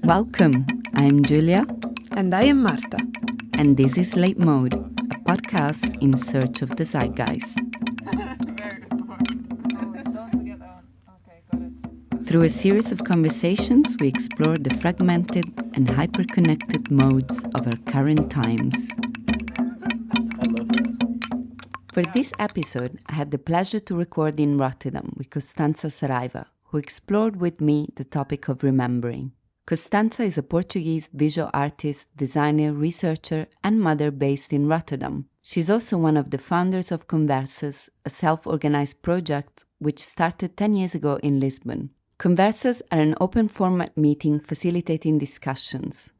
Welcome, I'm Giulia. And I am Marta. And this is LateMode, a podcast in search of the zeitgeist. Through a series of conversations, we explore the fragmented and hyper-connected modes of our current times. For this episode, I had the pleasure to record in Rotterdam with Constança Saraiva, who explored with me the topic of remembering. Costança is a Portuguese visual artist, designer, researcher, and mother based in Rotterdam. She's also one of the founders of Conversas, a self-organized project which started 10 years ago in Lisbon. Conversas are an open-format meeting facilitating discussions.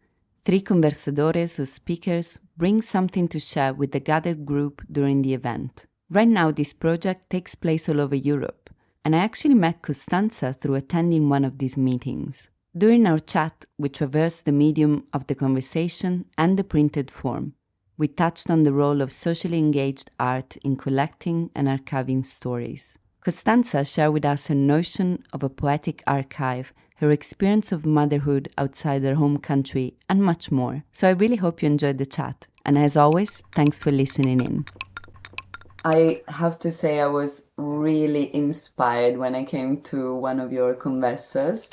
3 conversadores or speakers bring something to share with the gathered group during the event. Right now, this project takes place all over Europe, and I actually met Constança through attending one of these meetings. During our chat, we traversed the medium of the conversation and the printed form. We touched on the role of socially engaged art in collecting and archiving stories. Constança shared with us her notion of a poetic archive, her experience of motherhood outside her home country, and much more. So I really hope you enjoyed the chat. And as always, thanks for listening in. I have to say I was really inspired when I came to one of your Conversas.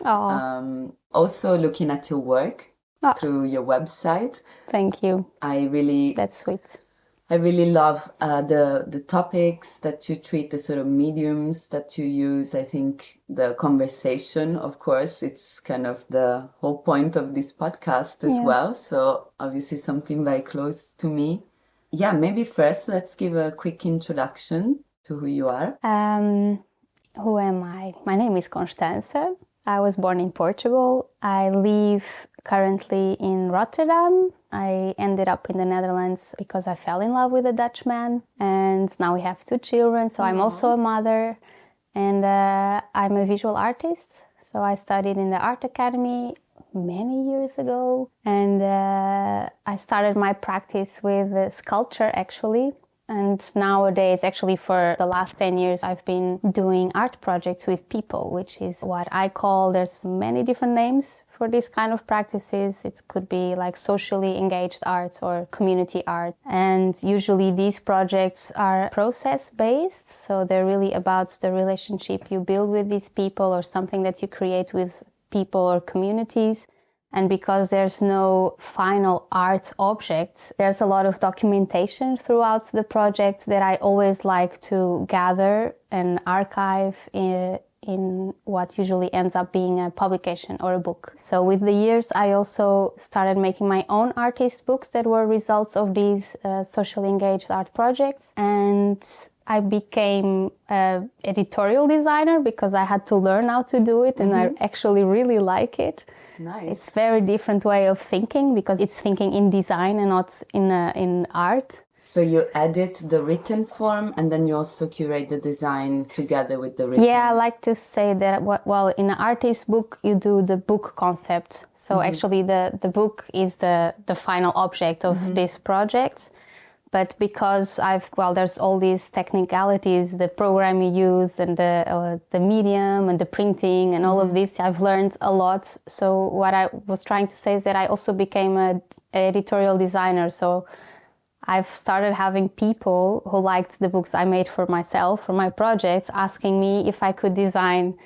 Also looking at your work through your website. Thank you. That's sweet. I really love the topics that you treat, the sort of mediums that you use. I think the conversation, of course, it's kind of the whole point of this podcast as well. So obviously something very close to me. Yeah, maybe first let's give a quick introduction to who you are. Who am I? My name is Constança. I was born in Portugal. I live currently in Rotterdam. I ended up in the Netherlands because I fell in love with a Dutch man. And now we have 2 children, so I'm also a mother. And I'm a visual artist. So I studied in the Art Academy many years ago. And I started my practice with sculpture, actually. And nowadays, actually for the last 10 years, I've been doing art projects with people, which is what I call, there's many different names for this kind of practices. It could be like socially engaged art or community art. And usually these projects are process-based, so they're really about the relationship you build with these people or something that you create with people or communities. And because there's no final art objects, there's a lot of documentation throughout the project that I always like to gather and archive in what usually ends up being a publication or a book. So with the years, I also started making my own artist books that were results of these socially engaged art projects. And I became an editorial designer because I had to learn how to do it, and I actually really like it. Nice. It's a very different way of thinking because it's thinking in design and not in art. So you edit the written form and then you also curate the design together with the written. Yeah, I like to say that, well, in an artist book, you do the book concept. So actually the book is the final object of this project. But because there's all these technicalities, the program you use and the medium and the printing and all of this, I've learned a lot. So what I was trying to say is that I also became an editorial designer. So I've started having people who liked the books I made for myself, for my projects, asking me if I could design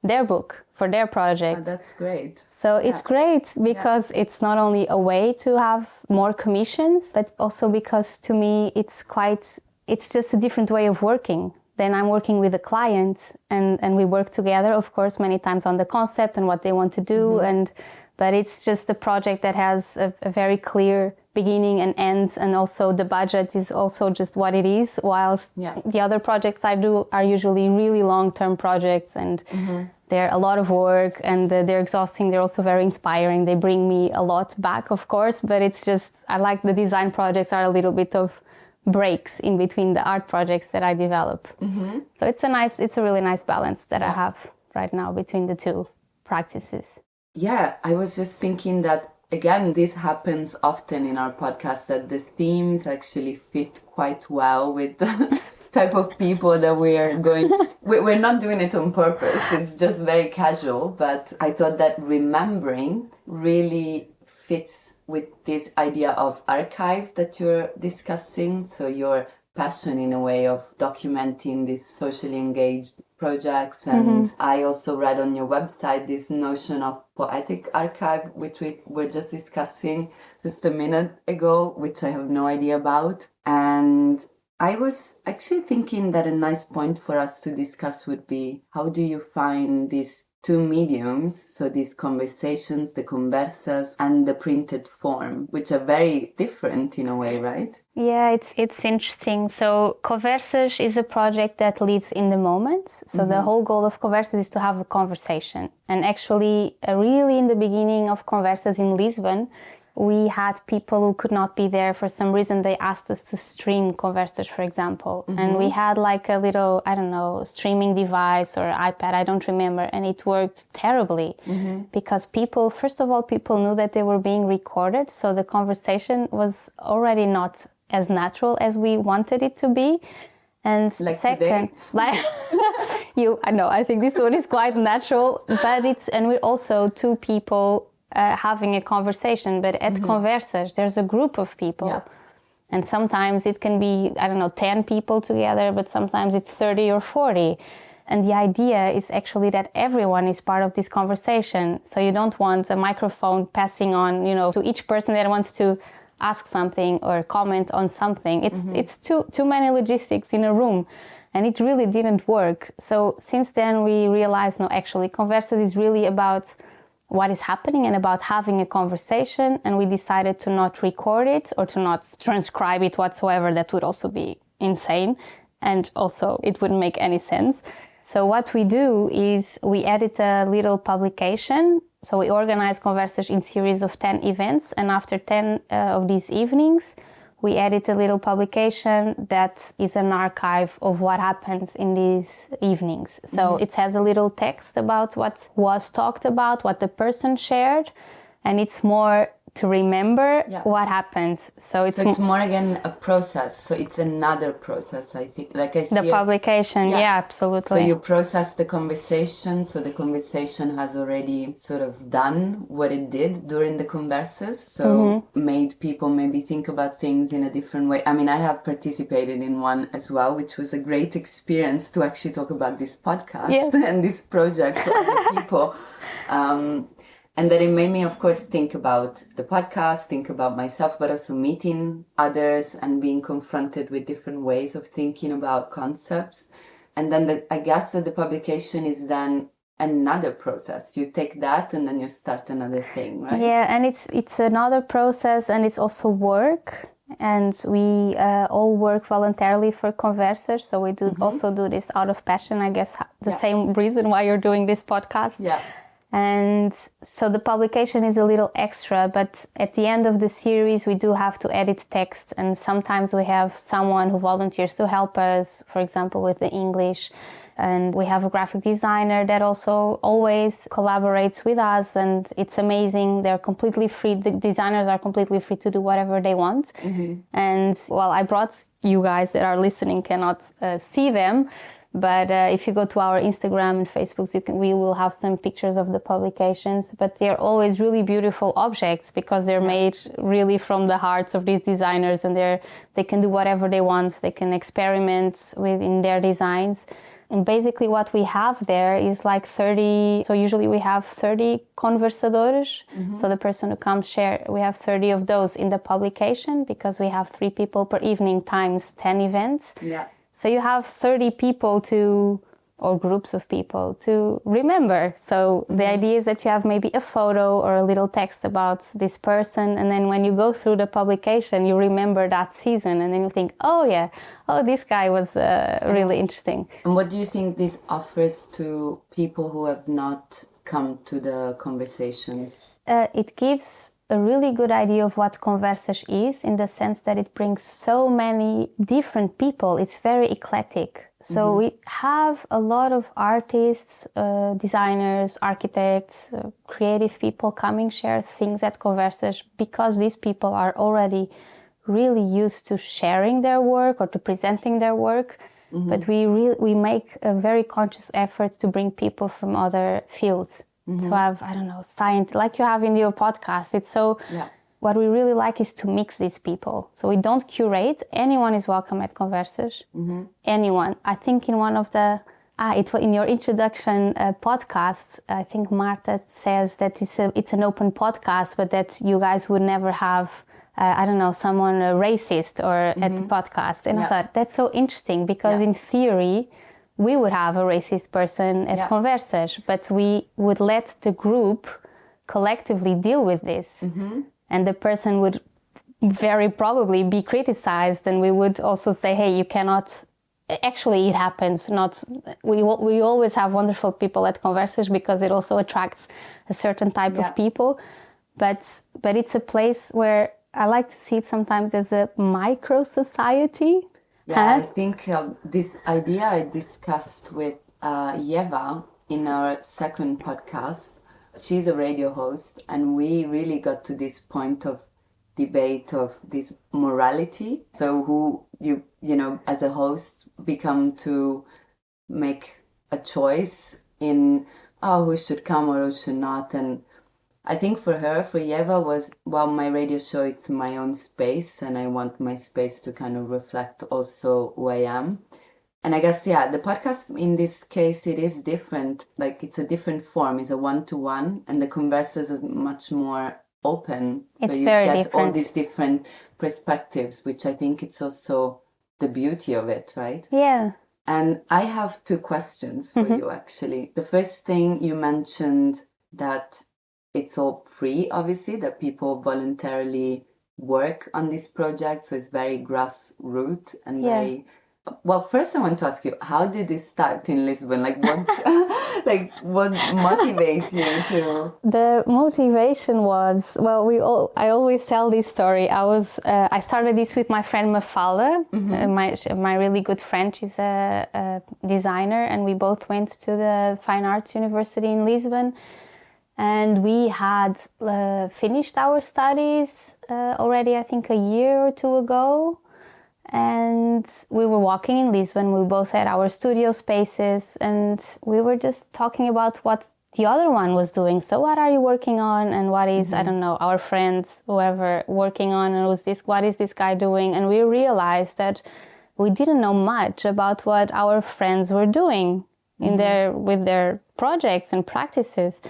their book for their project. Oh, that's great. So it's great because it's not only a way to have more commissions, but also because to me it's just a different way of working. Then I'm working with a client and we work together, of course, many times on the concept and what they want to do. But it's just a project that has a very clear beginning and end, and also the budget is also just what it is, whilst the other projects I do are usually really long-term projects, and they're a lot of work, and they're exhausting. They're also very inspiring. They bring me a lot back, of course, but it's just, I like the design projects are a little bit of breaks in between the art projects that I develop. So it's a really nice balance that I have right now between the 2 practices. Yeah, I was just thinking that, again, this happens often in our podcast, that the themes actually fit quite well with type of people that we're not doing it on purpose. It's just very casual. But I thought that remembering really fits with this idea of archive that you're discussing. So your passion in a way of documenting these socially engaged projects. And I also read on your website this notion of poetic archive, which we were just discussing just a minute ago, which I have no idea about. And I was actually thinking that a nice point for us to discuss would be, how do you find these two mediums, so these conversations, the conversas, and the printed form, which are very different in a way, right? Yeah, it's interesting. So Conversas is a project that lives in the moment. So the whole goal of Conversas is to have a conversation. And actually, really in the beginning of Conversas in Lisbon, we had people who could not be there for some reason. They asked us to stream Conversas, for example. And we had like a little, I don't know, streaming device or iPad, I don't remember. And it worked terribly because people, first of all, people knew that they were being recorded. So the conversation was already not as natural as we wanted it to be. And like second, today? like I know, I think this one is quite natural, but and we're also two people having a conversation, but at Conversas, there's a group of people. Yeah. And sometimes it can be, 10 people together, but sometimes it's 30 or 40. And the idea is actually that everyone is part of this conversation. So you don't want a microphone passing on, to each person that wants to ask something or comment on something. It's too many logistics in a room. And it really didn't work. So since then we realized, no, actually Conversas is really about what is happening and about having a conversation, and we decided to not record it or to not transcribe it whatsoever. That would also be insane, and also it wouldn't make any sense. So what we do is we edit a little publication. So we organize Conversas in series of 10 events, and after 10 of these evenings, we edit a little publication that is an archive of what happens in these evenings. So it has a little text about what was talked about, what the person shared, and it's more to remember what happened. So it's more again a process. So it's another process, I think. Like I see the publication, yeah, absolutely. So you process the conversation. So the conversation has already sort of done what it did during the conversas. So made people maybe think about things in a different way. I mean, I have participated in one as well, which was a great experience to actually talk about this podcast and this project to other people. And then it made me, of course, think about the podcast, think about myself, but also meeting others and being confronted with different ways of thinking about concepts. And then I guess that the publication is then another process. You take that and then you start another thing, right? Yeah, and it's another process, and it's also work. And we all work voluntarily for Conversas, so we do also do this out of passion, I guess, the same reason why you're doing this podcast. Yeah. And so the publication is a little extra, but at the end of the series, we do have to edit text. And sometimes we have someone who volunteers to help us, for example, with the English. And we have a graphic designer that also always collaborates with us. And it's amazing. They're completely free. The designers are completely free to do whatever they want. And well, I brought you guys that are listening cannot see them. But if you go to our Instagram and Facebook, we will have some pictures of the publications. But they're always really beautiful objects because they're made really from the hearts of these designers, and they can do whatever they want. They can experiment in their designs. And basically what we have there is like 30. So usually we have 30 conversadores. So the person who comes share, we have 30 of those in the publication because we have 3 people per evening times 10 events. Yeah. So you have 30 people or groups of people to remember. So the idea is that you have maybe a photo or a little text about this person. And then when you go through the publication, you remember that season. And then you think, this guy was really interesting. And what do you think this offers to people who have not come to the conversations? It gives a really good idea of what Conversas is, in the sense that it brings so many different people. It's very eclectic. So we have a lot of artists, designers, architects, creative people coming share things at Conversas because these people are already really used to sharing their work or to presenting their work. but we make a very conscious effort to bring people from other fields to have, I don't know, science, like you have in your podcast. It's so, what we really like is to mix these people. So we don't curate. Anyone is welcome at Conversas. Anyone. I think in one of the, in your introduction podcast, I think Marta says that it's an open podcast, but that you guys would never have, I don't know, someone racist or at the podcast. And I thought, that's so interesting, because in theory, we would have a racist person at Conversas, but we would let the group collectively deal with this. And the person would very probably be criticized, and we would also say, hey, you cannot... Actually, it happens. We always have wonderful people at Conversas, because it also attracts a certain type of people. But it's a place where I like to see it sometimes as a micro society. Yeah, I think this idea I discussed with Yeva in our second podcast. She's a radio host, and we really got to this point of debate of this morality. So who you know, as a host, become to make a choice in who should come or who should not. And I think for Yeva was, well, my radio show, it's my own space, and I want my space to kind of reflect also who I am. And I guess, the podcast in this case, it is different. Like, it's a different form. It's a one-to-one, and the Conversas is much more open. So it's you very get different. all these different perspectives, which I think it's also the beauty of it, right? Yeah. And I have two questions for you, actually. The first thing, you mentioned that it's all free, obviously, that people voluntarily work on this project. So it's very grassroots and very... Well, first I want to ask you, how did this start in Lisbon? Like, what motivates you to... The motivation was, well, I always tell this story. I started this with my friend Mafalda, my really good friend. She's a designer, and we both went to the Fine Arts University in Lisbon. And we had finished our studies already, I think, a year or two ago. And we were walking in Lisbon. We both had our studio spaces, and we were just talking about what the other one was doing. So what are you working on? And what is, I don't know, our friends, whoever, working on? And what is this guy doing? And we realized that we didn't know much about what our friends were doing with their projects and practices.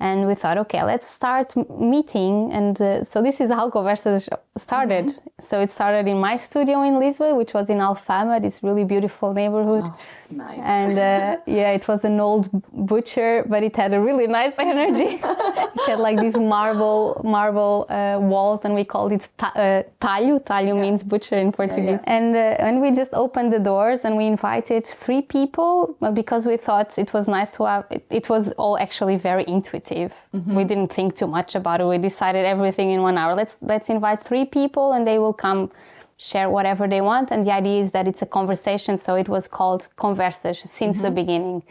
And we thought, okay, let's start meeting. And so this is how Conversas started. So it started in my studio in Lisbon, which was in Alfama, this really beautiful neighborhood. Oh, nice. And it was an old butcher, but it had a really nice energy. It had like these marble walls, and we called it talho. Talho means butcher in Portuguese. And we just opened the doors, and we invited 3 people, because we thought it was nice to have, it was all actually very intuitive. We didn't think too much about it. We decided everything in 1 hour. Let's invite 3 people, and they will come share whatever they want. And the idea is that it's a conversation, so it was called Conversas since the beginning.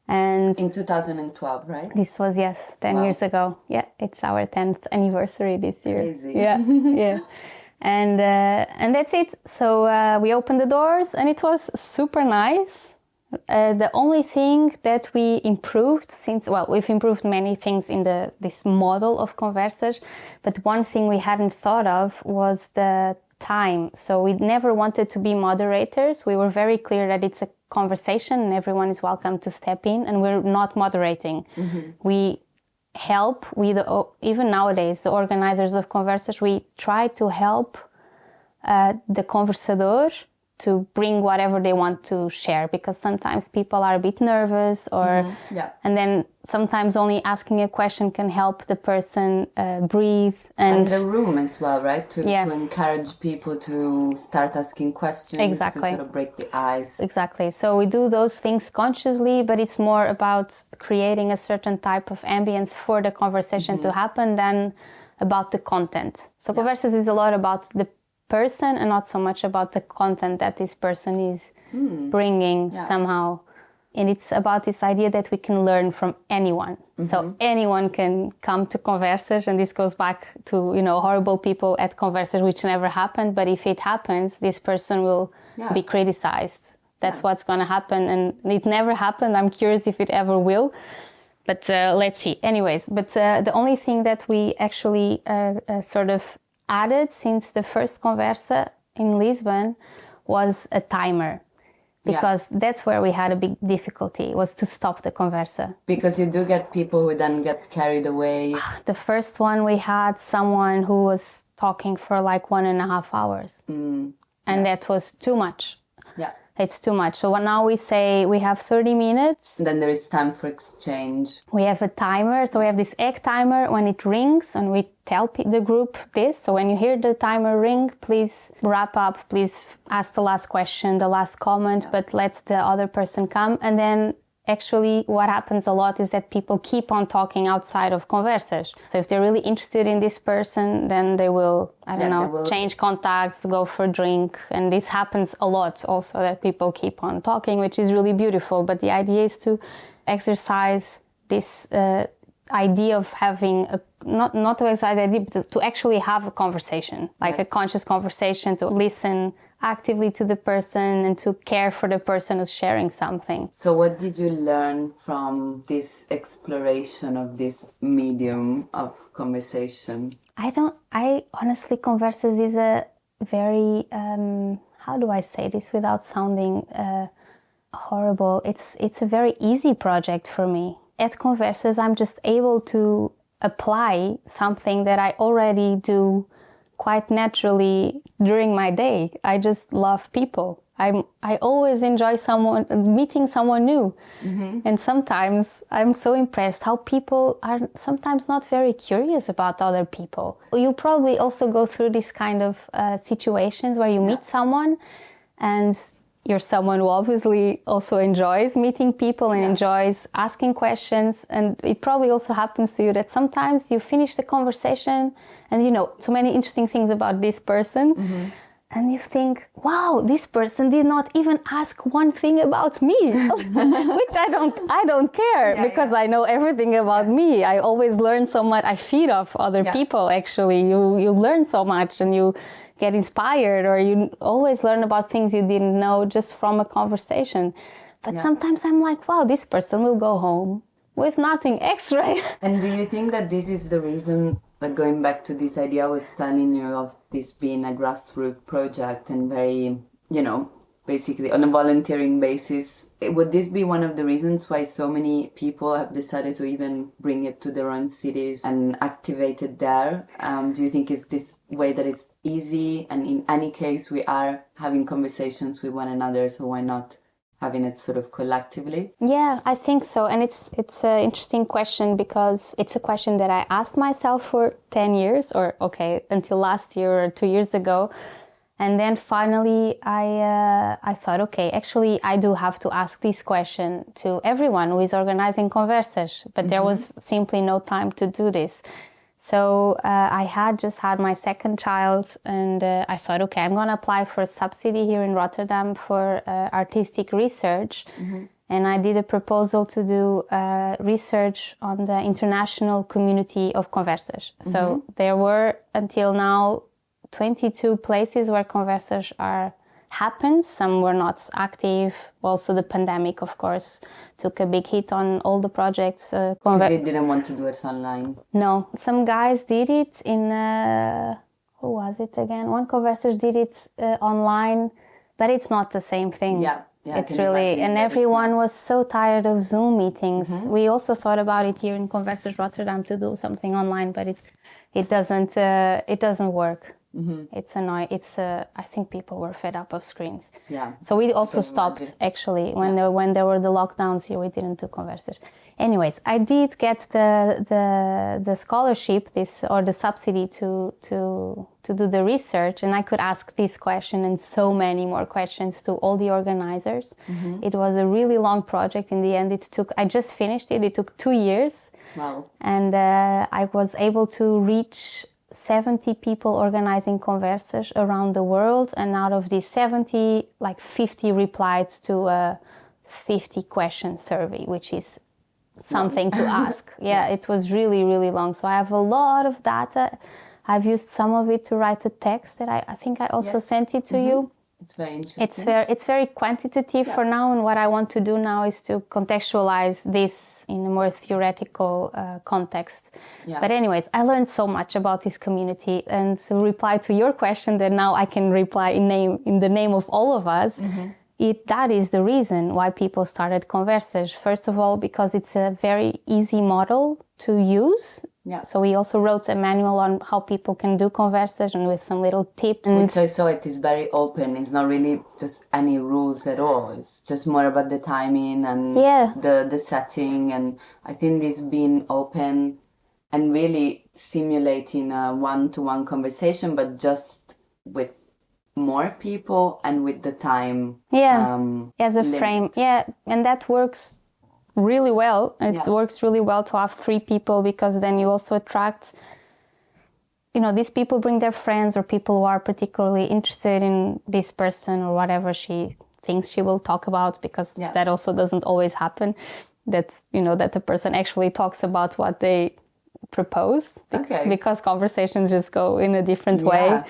And in 2012, right? This was 10 years ago. Yeah, it's our 10th anniversary this year. Crazy. Yeah. And that's it. So we opened the doors, and it was super nice. The only thing that we improved we've improved many things in this model of Conversas, but one thing we hadn't thought of was the time. So we never wanted to be moderators. We were very clear that it's a conversation and everyone is welcome to step in, and we're not moderating. We help, even nowadays, the organizers of Conversas, we try to help the conversador to bring whatever they want to share, because sometimes people are a bit nervous, and then sometimes only asking a question can help the person breathe. And the room as well, right? To encourage people to start asking questions, to sort of break the ice. Exactly. So we do those things consciously, but it's more about creating a certain type of ambience for the conversation to happen than about the content. So Conversas is a lot about the person and not so much about the content that this person is bringing somehow. And it's about this idea that we can learn from anyone. So anyone can come to Conversas, and this goes back to, horrible people at Conversas, which never happened. But if it happens, this person will be criticized That's what's going to happen. And it never happened. I'm curious if it ever will. But let's see. Anyways, but the only thing that we actually sort of added since the first Conversa in Lisbon was a timer. Because that's where we had a big difficulty, was to stop the Conversa. Because you do get people who then get carried away. The first one, we had someone who was talking for like 1.5 hours. And that was too much. Yeah. It's too much. So now we say we have 30 minutes. Then there is time for exchange. We have a timer. So we have this egg timer when it rings, and we tell the group this. So when you hear the timer ring, please wrap up, please ask the last question, the last comment, but let the other person come. And then actually what happens a lot is that people keep on talking outside of Conversas. So if they're really interested in this person, then they will, change contacts, go for a drink. And this happens a lot also, that people keep on talking, which is really beautiful. But the idea is to exercise this idea of having not to exercise the idea, but to actually have a conversation, like a conscious conversation, to listen actively to the person and to care for the person who's sharing something. So what did you learn from this exploration of this medium of conversation? I honestly, Conversas is a very, how do I say this without sounding horrible? It's a very easy project for me. At Conversas, I'm just able to apply something that I already do quite naturally during my day. I just love people. I always enjoy meeting someone new. And sometimes I'm so impressed how people are sometimes not very curious about other people. You probably also go through this kind of situations where you meet someone, and you're someone who obviously also enjoys meeting people and enjoys asking questions. And it probably also happens to you that sometimes you finish the conversation and you know so many interesting things about this person. And you think, wow, this person did not even ask one thing about me, which I don't care because I know everything about me. I always learn so much. I feed off other people, actually. You learn so much and you get inspired, or you always learn about things you didn't know just from a conversation. But sometimes I'm like, wow, this person will go home with nothing extra. And do you think that this is the reason, like going back to this idea I was telling you of this being a grassroots project and very, basically on a volunteering basis, would this be one of the reasons why so many people have decided to even bring it to their own cities and activate it there? Do you think it's this way that it's easy, and in any case we are having conversations with one another, so why not having it sort of collectively? Yeah, I think so. And it's an interesting question, because it's a question that I asked myself for 10 years, or until last year or 2 years ago. And then finally I thought, actually I do have to ask this question to everyone who is organizing Conversas, but there was simply no time to do this. So I had just had my second child, and I thought, I'm going to apply for a subsidy here in Rotterdam for artistic research. And I did a proposal to do research on the international community of Conversas. So there were, until now, 22 places where Conversas happens. Some were not active. Also, the pandemic, of course, took a big hit on all the projects. Because they didn't want to do it online. No. Some guys did it in... who was it again? One Conversas did it online, but it's not the same thing. Yeah, it's really... And everyone was so tired of Zoom meetings. We also thought about it here in Conversas Rotterdam to do something online, but it doesn't work. It's annoying. I think people were fed up of screens. Yeah. So we also stopped actually when there were the lockdowns here. We didn't do Conversas. Anyways, I did get the scholarship, or the subsidy to do the research, and I could ask this question and so many more questions to all the organizers. It was a really long project. In the end, I just finished it. It took 2 years. Wow. And I was able to reach 70 people organizing Conversas around the world, and out of these 70, like 50 replied to a 50 question survey, which is something to ask. Yeah, it was really, really long. So I have a lot of data. I've used some of it to write a text that I think I also sent it to you. It's very interesting. It's very quantitative for now, and what I want to do now is to contextualize this in a more theoretical context. Yeah. But anyways, I learned so much about this community, and to reply to your question that now I can reply in the name of all of us, that is the reason why people started Conversas. First of all, because it's a very easy model to use. Yeah. So we also wrote a manual on how people can do Conversas and with some little tips. Which I saw it is very open. It's not really just any rules at all. It's just more about the timing and the setting. And I think this being open and really simulating a one-to-one conversation, but just with more people and with the time as a limit. frame. Yeah, and that works really well. It works really well to have 3 people, because then you also attract, these people bring their friends or people who are particularly interested in this person or whatever she thinks she will talk about, because that also doesn't always happen, that that the person actually talks about what they proposed, because conversations just go in a different way.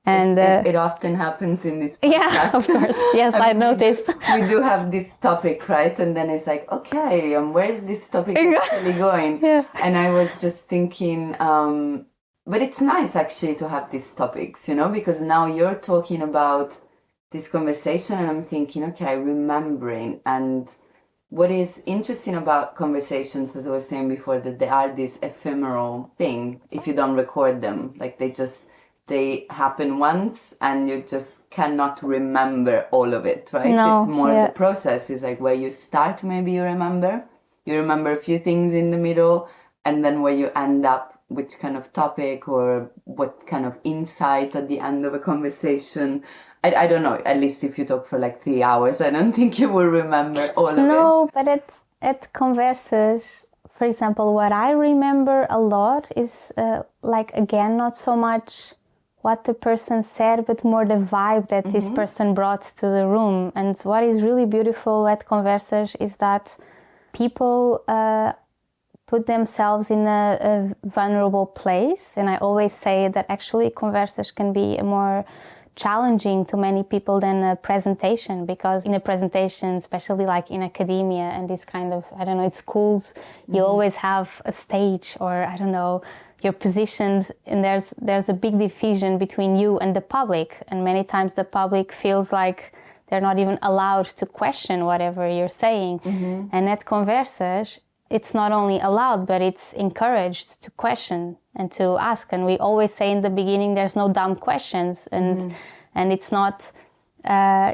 And it often happens in this podcast. Yeah, of course. Yes, I noticed. We do have this topic, right? And then it's like, okay, where is this topic actually going? And I was just thinking, but it's nice actually to have these topics, because now you're talking about this conversation and I'm thinking, okay, remembering. And what is interesting about conversations, as I was saying before, that they are this ephemeral thing if you don't record them. Like they happen once and you just cannot remember all of it, right? No, it's more the process. It's like where you start, maybe you remember a few things in the middle, and then where you end up, which kind of topic or what kind of insight at the end of a conversation. I don't know, at least if you talk for like 3 hours, I don't think you will remember all of it. No, but at Conversas, for example, what I remember a lot is again, not so much what the person said, but more the vibe that this person brought to the room. And what is really beautiful at Conversas is that people put themselves in a vulnerable place. And I always say that actually Conversas can be more challenging to many people than a presentation, because in a presentation, especially like in academia and this kind of, at schools, you always have a stage, or you're positioned, and there's a big division between you and the public, and many times the public feels like they're not even allowed to question whatever you're saying. And at Conversas, it's not only allowed, but it's encouraged to question and to ask. And we always say in the beginning, there's no dumb questions, and it's not.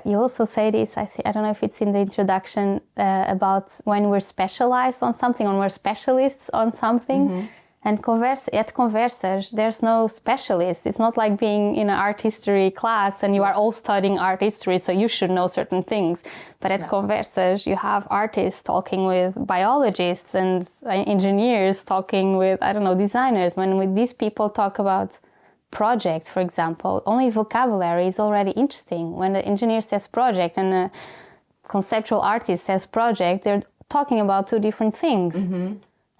You also say this, I don't know if it's in the introduction, about when we're specialized on something, when we're specialists on something. And at Conversas, there's no specialist. It's not like being in an art history class and you are all studying art history, so you should know certain things. But at Conversas, you have artists talking with biologists and engineers talking with, designers. When these people talk about project, for example, only vocabulary is already interesting. When the engineer says project and the conceptual artist says project, they're talking about 2 different things.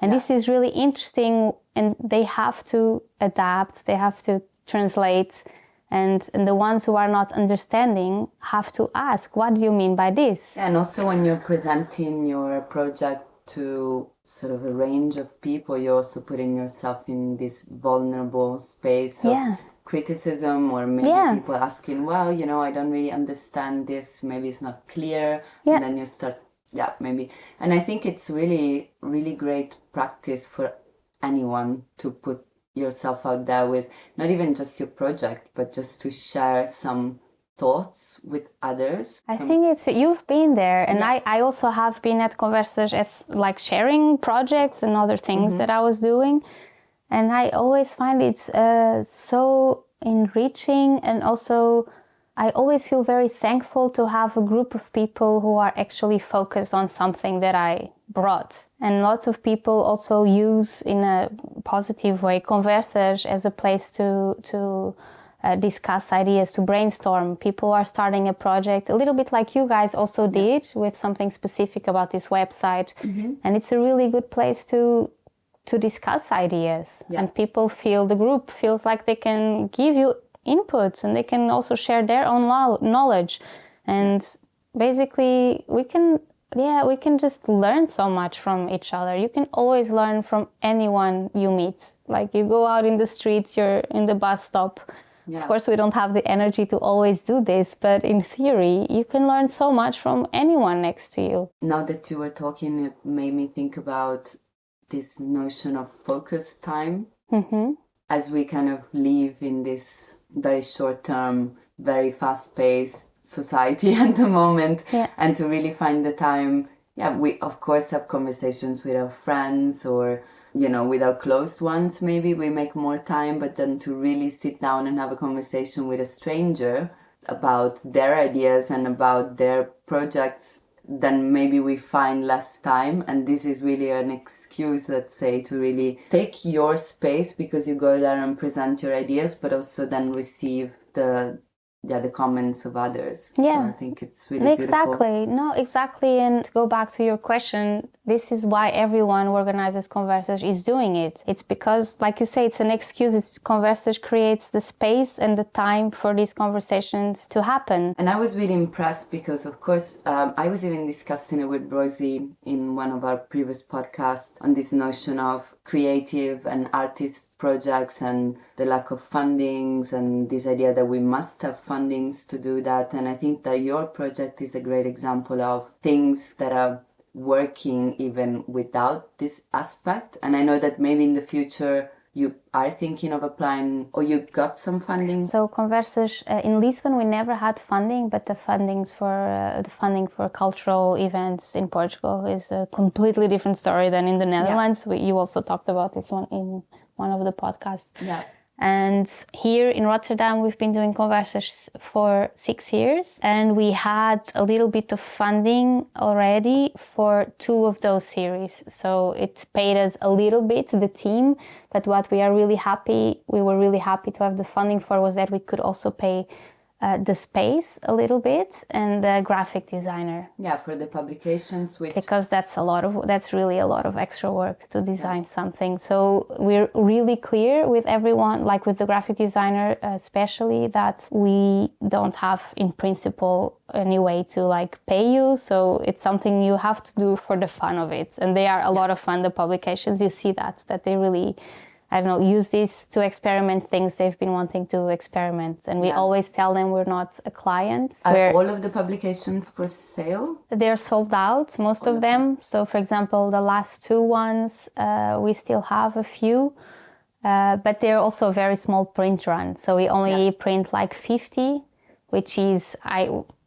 And this is really interesting, and they have to adapt, they have to translate, and the ones who are not understanding have to ask, what do you mean by this? And also when you're presenting your project to sort of a range of people, you're also putting yourself in this vulnerable space of criticism, or maybe people asking, well, I don't really understand this, maybe it's not clear, and then you start maybe. And I think it's really, really great practice for anyone to put yourself out there with not even just your project, but just to share some thoughts with others. I think you've been there, and I also have been at Conversas as sharing projects and other things that I was doing. And I always find it's so enriching, and also I always feel very thankful to have a group of people who are actually focused on something that I brought. And lots of people also use, in a positive way, Conversas as a place to discuss ideas, to brainstorm. People are starting a project, a little bit like you guys also did, with something specific about this website. And it's a really good place to discuss ideas. And people the group feels like they can give you inputs, and they can also share their own knowledge. And basically we can just learn so much from each other. You can always learn from anyone you meet. Like, you go out in the streets, you're in the bus stop. Of course, we don't have the energy to always do this, but in theory, you can learn so much from anyone next to you. Now that you were talking, it made me think about this notion of focus time. Mm-hmm. As we kind of live in this very short-term, very fast-paced society at the moment, and to really find the time. We of course have conversations with our friends, or with our close ones, maybe we make more time, but then to really sit down and have a conversation with a stranger about their ideas and about their projects, then maybe we find less time. And this is really an excuse, let's say, to really take your space, because you go there and present your ideas, but also then receive the comments of others. So I think it's really beautiful. No, exactly. And to go back to your question, this is why everyone who organizes Conversas is doing it. It's because, like you say, it's an excuse. Conversas creates the space and the time for these conversations to happen. And I was really impressed because, of course, I was even discussing it with Rosie in one of our previous podcasts on this notion of creative and artist projects and the lack of fundings, and this idea that we must have fundings to do that. And I think that your project is a great example of things that are working even without this aspect. And I know that maybe in the future you are thinking of applying, or you got some funding. So Conversas in Lisbon, we never had funding, but the funding for cultural events in Portugal is a completely different story than in the Netherlands. You also talked about this one in one of the podcasts. Yeah. And here in Rotterdam, we've been doing Conversas for 6 years, and we had a little bit of funding already for 2 of those series. So it paid us a little bit, the team, but what we were really happy to have the funding for was that we could also pay the space a little bit and the graphic designer. Yeah, for the publications, because that's really a lot of extra work to design something. So we're really clear with everyone, like with the graphic designer especially, that we don't have in principle any way to like pay you. So it's something you have to do for the fun of it. And they are a lot of fun, the publications. You see that they really, use this to experiment things they've been wanting to experiment. And we always tell them we're not a client. Are all of the publications for sale? They're sold out, most of them. So, for example, the last 2 ones, we still have a few, but they're also a very small print run. So we only print like 50, which is,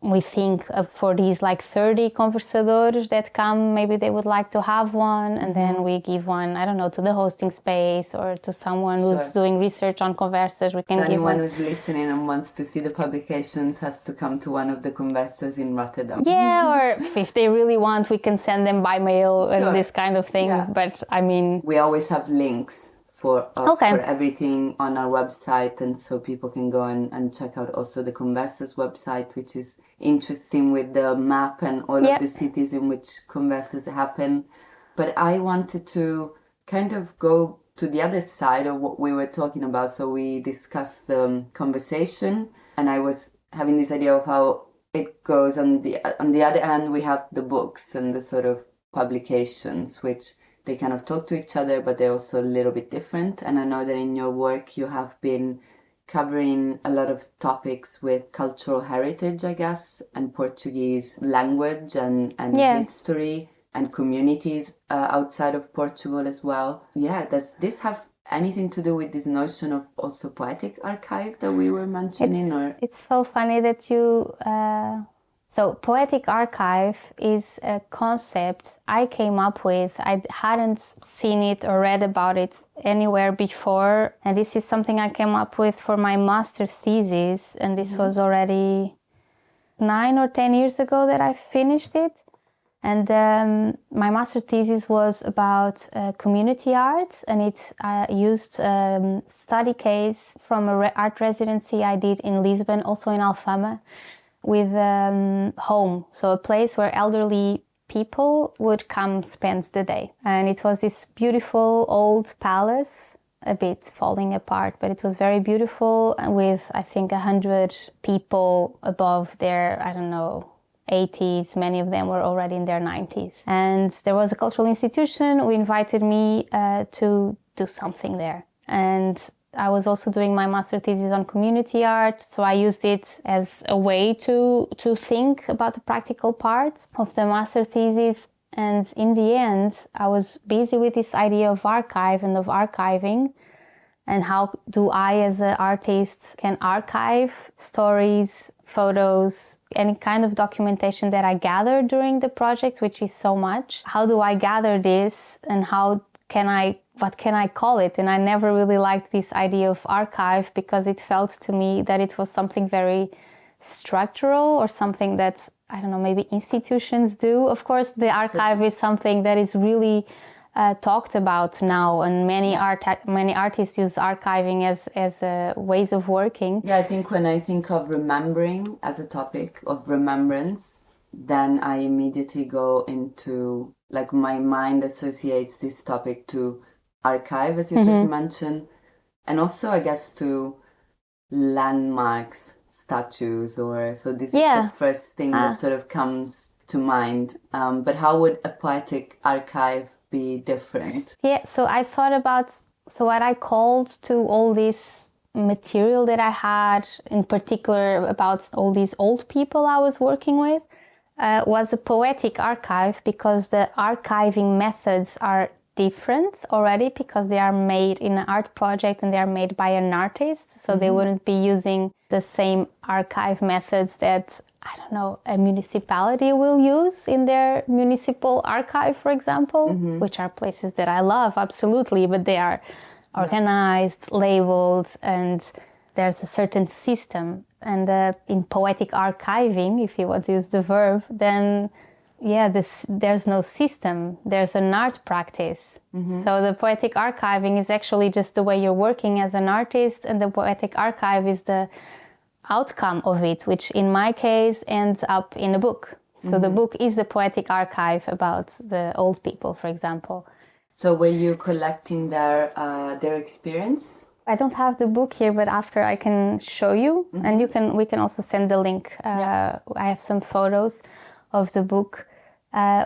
we think for these like 30 conversadores that come, maybe they would like to have one, and then we give one, to the hosting space or to someone who's doing research on Conversas. We can give anyone who's listening and wants to see the publications has to come to one of the Conversas in Rotterdam. Yeah, or if they really want, we can send them by mail and this kind of thing. Yeah. But we always have links for everything on our website, and so people can go and check out also the Conversas website, which is interesting with the map and all of the cities in which Conversas happen. But I wanted to kind of go to the other side of what we were talking about. So we discussed the conversation, and I was having this idea of how it goes on the other hand. We have the books and the sort of publications, which they kind of talk to each other, but they're also a little bit different. And I know that in your work you have been covering a lot of topics with cultural heritage, I guess, and Portuguese language and history and communities outside of Portugal as well. Yeah, does this have anything to do with this notion of also poetic archive that we were mentioning? It's so funny that you... So poetic archive is a concept I came up with. I hadn't seen it or read about it anywhere before. And this is something I came up with for my master's thesis. And this was already 9 or 10 years ago that I finished it. And my master's thesis was about community art. And it used a study case from an art residency I did in Lisbon, also in Alfama, with home, so a place where elderly people would come spend the day. And it was this beautiful old palace a bit falling apart, but it was very beautiful with, I think, 100 people above their, I don't know, 80s. Many of them were already in their 90s. And there was a cultural institution who invited me to do something there. And I was also doing my master thesis on community art, so I used it as a way to think about the practical part of the master thesis. And in the end, I was busy with this idea of archive and of archiving, and how do I as an artist can archive stories, photos, any kind of documentation that I gathered during the project, which is so much. How do I gather this, and what can I call it? And I never really liked this idea of archive, because it felt to me that it was something very structural, or something that, I don't know, maybe institutions do. Of course, the archive is something that is really talked about now, and many artists use archiving as ways of working. Yeah, I think when I think of remembering as a topic of remembrance, then I immediately go into, like, my mind associates this topic to archive, as you just mentioned, and also, I guess, to landmarks, statues, or so this is the first thing that sort of comes to mind. But how would a poetic archive be different? Yeah, so I thought about, so what I called to all this material that I had, in particular about all these old people I was working with, was a poetic archive, because the archiving methods are different already, because they are made in an art project and they are made by an artist, so they wouldn't be using the same archive methods that, I don't know, a municipality will use in their municipal archive, for example, which are places that I love, absolutely, but they are organized, labeled, and there's a certain system. And in poetic archiving, if you want to use the verb, then there's no system, there's an art practice. So the poetic archiving is actually just the way you're working as an artist, and the poetic archive is the outcome of it, which in my case ends up in a book. So the book is the poetic archive about the old people, for example. So were you collecting their experience? I don't have the book here, but after I can show you, and we can also send the link. I have some photos of the book.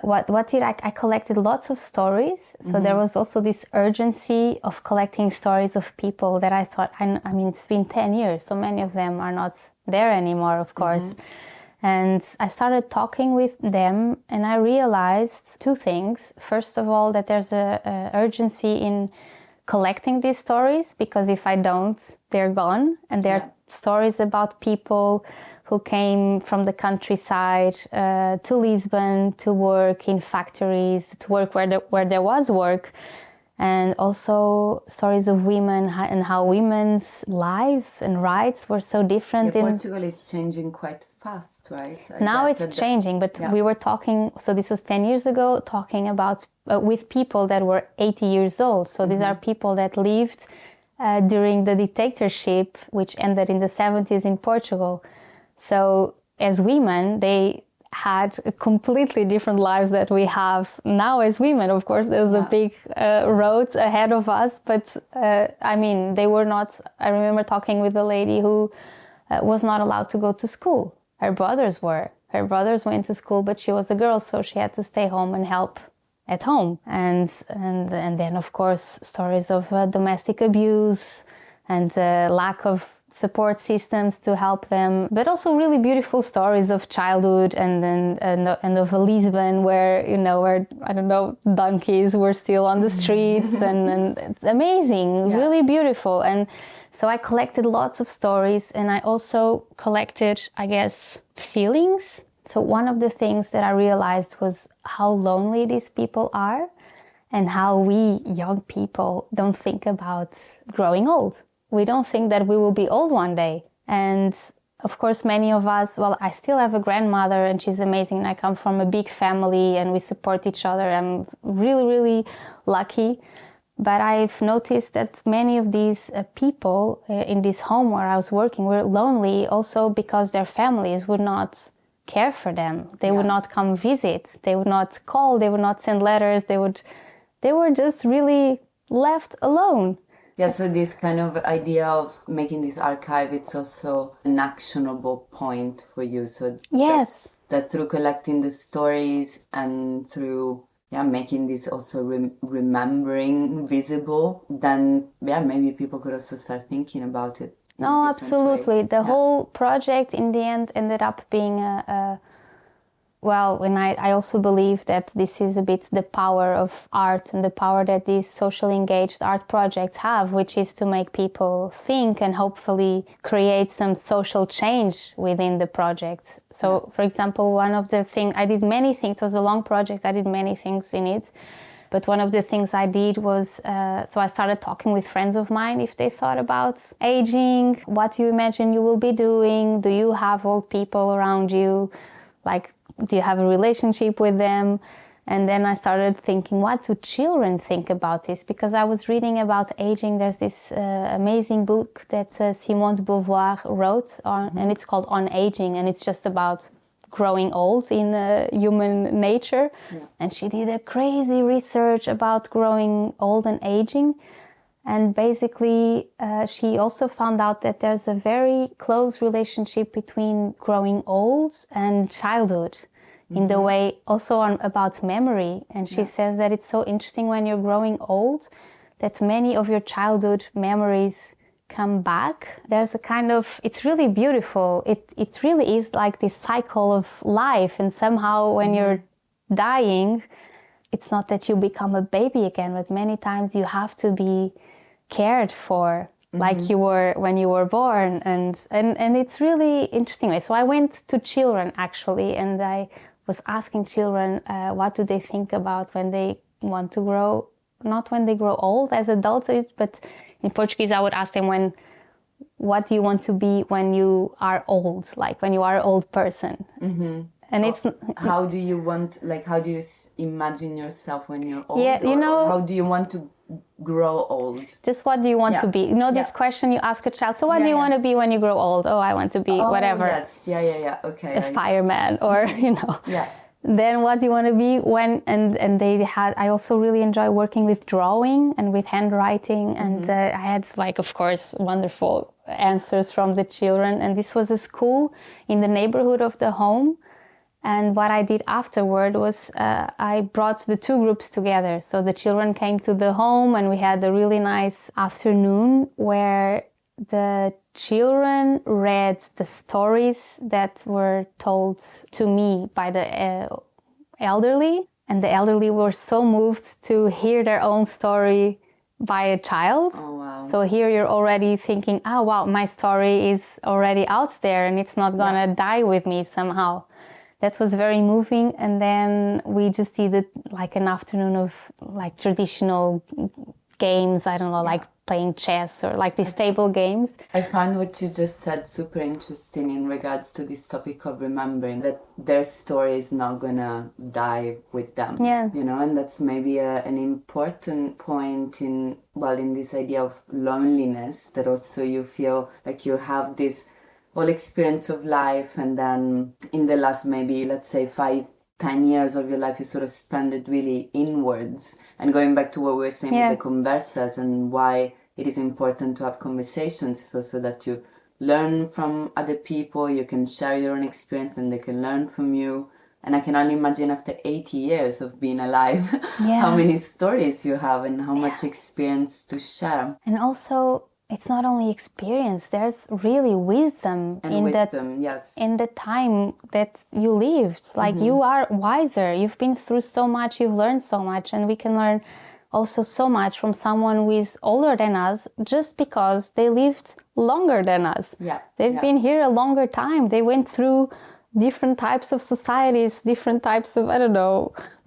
What did I collected lots of stories. So there was also this urgency of collecting stories of people that I thought, I mean, it's been 10 years, so many of them are not there anymore, of course. And I started talking with them, and I realized two things. First of all, that there's a urgency in collecting these stories, because if I don't, they're gone. And they're stories about people who came from the countryside to Lisbon to work in factories, to work where there was work, and also stories of women and how women's lives and rights were so different. Portugal is changing quite fast, right? Now it's changing, but we were talking, so this was 10 years ago, talking about with people that were 80 years old. So these are people that lived during the dictatorship, which ended in the 70s in Portugal. So as women, they had completely different lives that we have now as women. Of course, there's a big road ahead of us, but I mean, they were not. I remember talking with a lady who was not allowed to go to school. Her brothers were. Her brothers went to school, but she was a girl, so she had to stay home and help at home. And then, of course, stories of domestic abuse and lack of support systems to help them, but also really beautiful stories of childhood and of Lisbon, where I don't know, donkeys were still on the streets, and it's amazing, really beautiful. And so I collected lots of stories, and I also collected, I guess, feelings. So one of the things that I realized was how lonely these people are, and how we young people don't think about growing old. We don't think that we will be old one day. And of course, many of us, well, I still have a grandmother and she's amazing. And I come from a big family and we support each other. I'm really, really lucky. But I've noticed that many of these people in this home where I was working were lonely also because their families would not care for them. They would not come visit. They would not call. They would not send letters. They were just really left alone. Yeah, so this kind of idea of making this archive, it's also an actionable point for you. So Yes. that through collecting the stories and through making this also remembering visible, then maybe people could also start thinking about it. No, absolutely. The whole project in the end ended up being when I also believe that this is a bit the power of art and the power that these socially engaged art projects have, which is to make people think and hopefully create some social change within the project. So, for example, one of the things, I did many things, it was a long project, I did many things in it. But one of the things I did was, so I started talking with friends of mine if they thought about aging, what do you imagine you will be doing? Do you have old people around you? Like, do you have a relationship with them? And then I started thinking, what do children think about this? Because I was reading about aging. There's this amazing book that Simone de Beauvoir wrote, and it's called On Aging, and it's just about growing old in human nature. Yeah. And she did a crazy research about growing old and aging. And basically, she also found out that there's a very close relationship between growing old and childhood, in the way also about memory. And she says that it's so interesting when you're growing old that many of your childhood memories come back. There's a kind of, it's really beautiful. It really is like this cycle of life. And somehow when you're dying, it's not that you become a baby again, but many times you have to be cared for like you were when you were born. And it's really interesting. So I went to children actually, and I was asking children what do they think about when they want to grow, not when they grow old as adults, but in Portuguese I would ask them what do you want to be when you are old, like when you are an old person. And it's how do you want, like how do you imagine yourself when you're old? Yeah, or how do you want to grow old? Just what do you want to be? You know, this question you ask a child, so what do you want to be when you grow old? Oh, I want to be whatever. Yes, okay. A fireman or, Yeah. Then what do you want to be when, and they had, I also really enjoy working with drawing and with handwriting. And I had like, of course, wonderful answers from the children. And this was a school in the neighborhood of the home. And what I did afterward was I brought the two groups together. So the children came to the home and we had a really nice afternoon where the children read the stories that were told to me by the elderly. And the elderly were so moved to hear their own story by a child. Oh, wow. So here you're already thinking, oh, wow, my story is already out there and it's not gonna die with me somehow. That was very moving. And then we just did like an afternoon of like traditional games, I don't know, like playing chess or like these table games. I found what you just said super interesting in regards to this topic of remembering that their story is not gonna die with them. Yeah. And that's maybe an important point in this idea of loneliness, that also you feel like you have this whole experience of life, and then in the last maybe, let's say 5-10 years of your life, you sort of spend it really inwards. And going back to what we were saying with the Conversas and why it is important to have conversations, is also that you learn from other people, you can share your own experience and they can learn from you. And I can only imagine after 80 years of being alive, how many stories you have and how much experience to share. And also, it's not only experience, there's really wisdom in the time that you lived. Like you are wiser, you've been through so much, you've learned so much, and we can learn also so much from someone who is older than us just because they lived longer than us. They've been here a longer time. They went through different types of societies, different types of,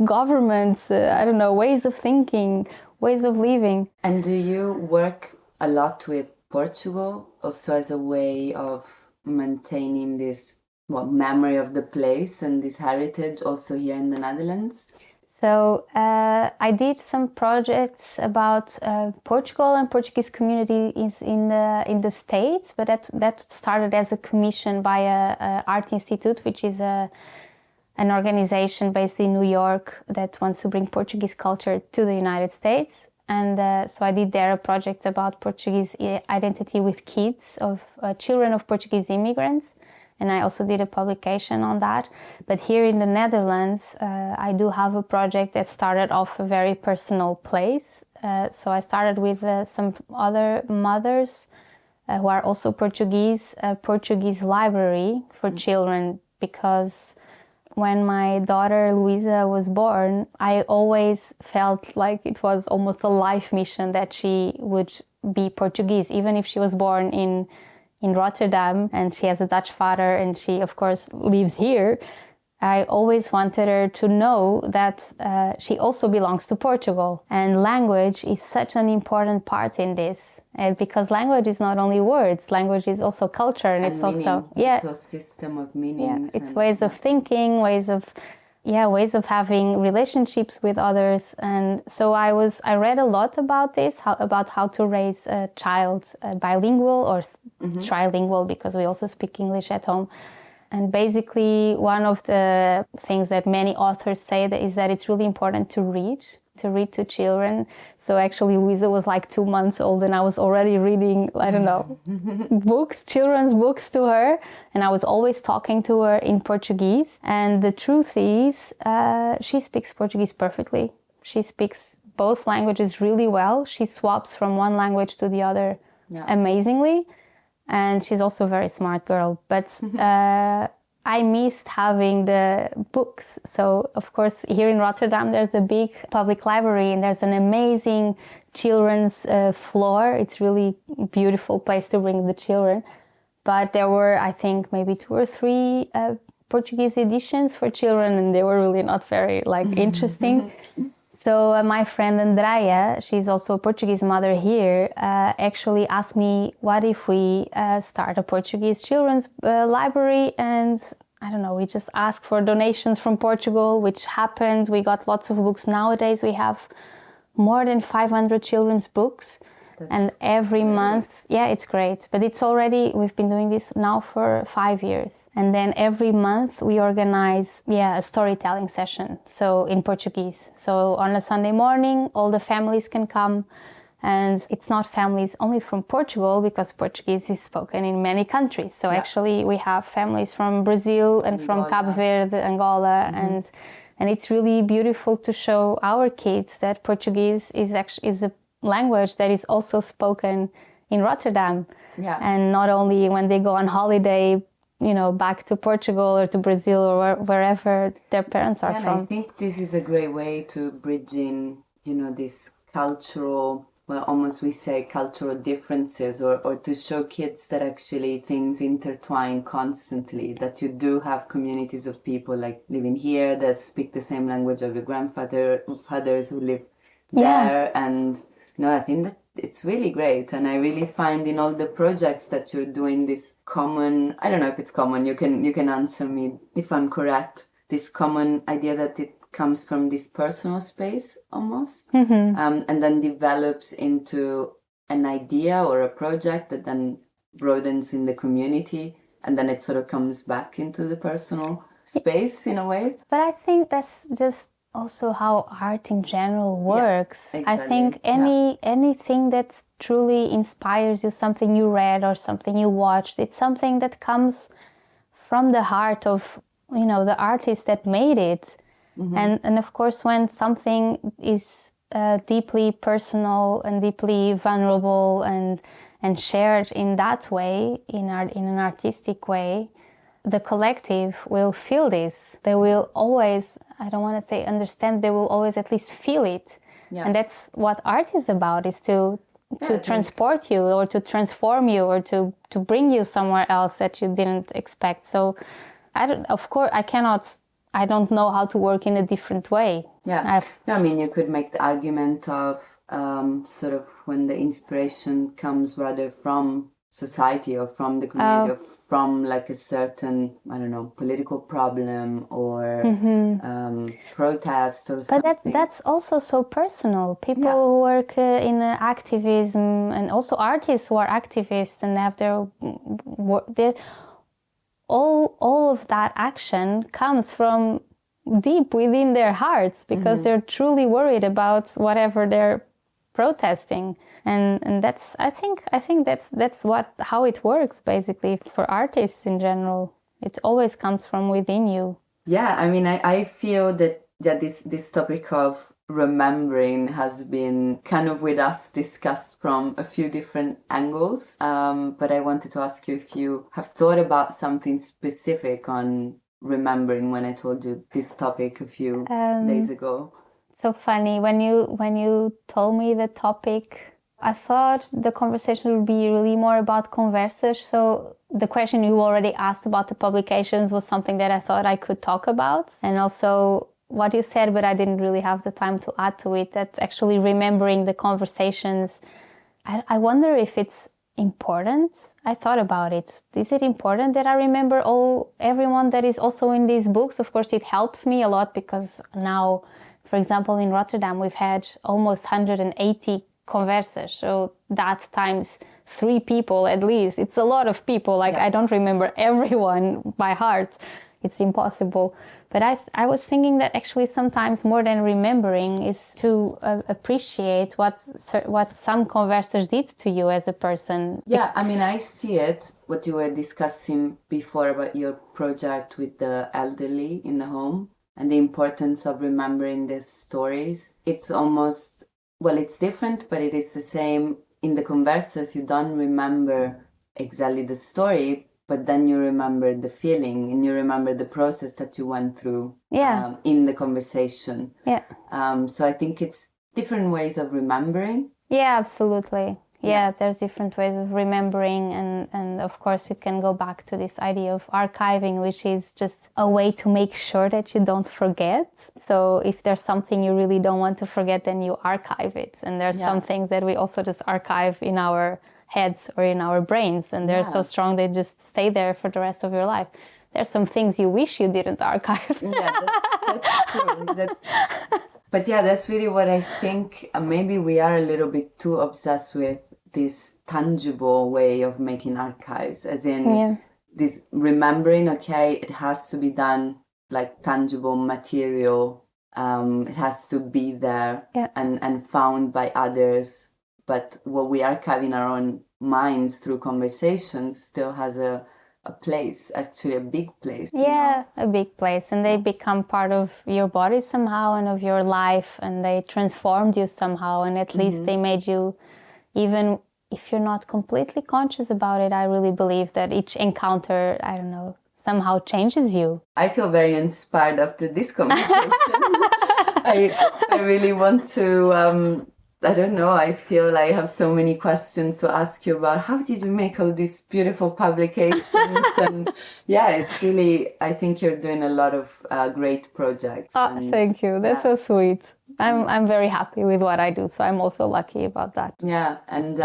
governments, ways of thinking, ways of living. And do you work a lot with Portugal also as a way of maintaining this memory of the place and this heritage also here in the Netherlands? So I did some projects about Portugal and Portuguese communities in the States, but that started as a commission by a Art Institute, which is an organization based in New York that wants to bring Portuguese culture to the United States. And so I did there a project about Portuguese identity with kids of children of Portuguese immigrants. And I also did a publication on that. But here in the Netherlands, I do have a project that started off a very personal place. So I started with some other mothers who are also Portuguese, a Portuguese library for children, because when my daughter Luisa was born, I always felt like it was almost a life mission that she would be Portuguese, even if she was born in Rotterdam and she has a Dutch father and she, of course, lives here. I always wanted her to know that she also belongs to Portugal. And language is such an important part in this, because language is not only words, language is also culture, and it's meaning. also it's a system of meanings. It's ways of thinking, ways of having relationships with others. And so I read a lot about this, about how to raise a child bilingual or trilingual, because we also speak English at home. And basically, one of the things that many authors say is that it's really important to read to children. So actually, Luisa was like 2 months old and I was already reading, I don't know, children's books to her. And I was always talking to her in Portuguese. And the truth is, she speaks Portuguese perfectly. She speaks both languages really well. She swaps from one language to the other amazingly. And she's also a very smart girl. But I missed having the books. So, of course, here in Rotterdam, there's a big public library and there's an amazing children's floor. It's really a beautiful place to bring the children. But there were, I think, maybe 2 or 3 Portuguese editions for children, and they were really not very, interesting. So my friend Andrea, she's also a Portuguese mother here, actually asked me, what if we start a Portuguese children's library? And I don't know, we just asked for donations from Portugal, which happened. We got lots of books. Nowadays we have more than 500 children's books. And every month, it's great. But it's already, we've been doing this now for 5 years. And then every month we organize, a storytelling session. So in Portuguese. So on a Sunday morning, all the families can come. And it's not families only from Portugal, because Portuguese is spoken in many countries. So actually we have families from Brazil and from Cabo Verde, Angola, and it's really beautiful to show our kids that Portuguese is a language that is also spoken in Rotterdam. And not only when they go on holiday, back to Portugal or to Brazil or wherever their parents are from. I think this is a great way to bridge in, this cultural, almost we say cultural differences, or to show kids that actually things intertwine constantly, that you do have communities of people like living here that speak the same language of your fathers who live there. And I think that it's really great. And I really find in all the projects that you're doing this common, I don't know if it's common, you can answer me if I'm correct, this common idea that it comes from this personal space almost, and then develops into an idea or a project that then broadens in the community, and then it sort of comes back into the personal space in a way. But I think that's just also how art in general works. Exactly. I think anything that truly inspires you, something you read or something you watched, it's something that comes from the heart of, the artist that made it. And of course, when something is deeply personal and deeply vulnerable and shared in that way, in an artistic way, the collective will feel this. They will always, I don't want to say understand, they will always at least feel it. And that's what art is about, is to transport you or to transform you or to bring you somewhere else that you didn't expect. So I don't know how to work in a different way. You could make the argument of sort of when the inspiration comes rather from society or from the community or from like a certain, I don't know, political problem or protest or something. But that's also so personal. People who work in activism, and also artists who are activists and have their all of that action comes from deep within their hearts, because they're truly worried about whatever they're protesting. And that's I think that's how it works basically for artists in general. It always comes from within you. Yeah, I mean, I feel that this topic of remembering has been kind of with us discussed from a few different angles. But I wanted to ask you if you have thought about something specific on remembering when I told you this topic a few days ago. So funny, when you told me the topic, I thought the conversation would be really more about Conversas. So the question you already asked about the publications was something that I thought I could talk about. And also what you said, but I didn't really have the time to add to it, that's actually remembering the conversations. I wonder if it's important. I thought about it. Is it important that I remember everyone that is also in these books? Of course, it helps me a lot because now, for example, in Rotterdam, we've had almost 180 Conversas. So that's times 3 people at least. It's a lot of people. Like, I don't remember everyone by heart. It's impossible. But I was thinking that actually sometimes more than remembering is to appreciate what some Conversas did to you as a person. Yeah, I mean, I see it, what you were discussing before about your project with the elderly in the home and the importance of remembering these stories. It's almost, well, it's different, but it is the same. In the Conversas, you don't remember exactly the story, but then you remember the feeling and you remember the process that you went through in the conversation. Yeah. So I think it's different ways of remembering. Yeah, absolutely. Yeah, there's different ways of remembering, and of course it can go back to this idea of archiving, which is just a way to make sure that you don't forget. So if there's something you really don't want to forget, then you archive it. And there's some things that we also just archive in our heads or in our brains, and they're so strong they just stay there for the rest of your life. There's some things you wish you didn't archive. Yeah, that's true. But yeah, that's really what I think. Maybe we are a little bit too obsessed with this tangible way of making archives, as in this remembering, okay, it has to be done like tangible material. It has to be there and found by others. But what we archive in our own minds through conversations still has a place, actually a big place. Yeah, a big place. And they become part of your body somehow and of your life, and they transformed you somehow, and at least they made you, even if you're not completely conscious about it, I really believe that each encounter, I don't know, somehow changes you. I feel very inspired after this conversation. I really want to... I don't know, I feel like I have so many questions to ask you about how did you make all these beautiful publications? And yeah, it's really, I think you're doing a lot of great projects. Oh, thank you. That's so sweet. I'm very happy with what I do, so I'm also lucky about that. Yeah, and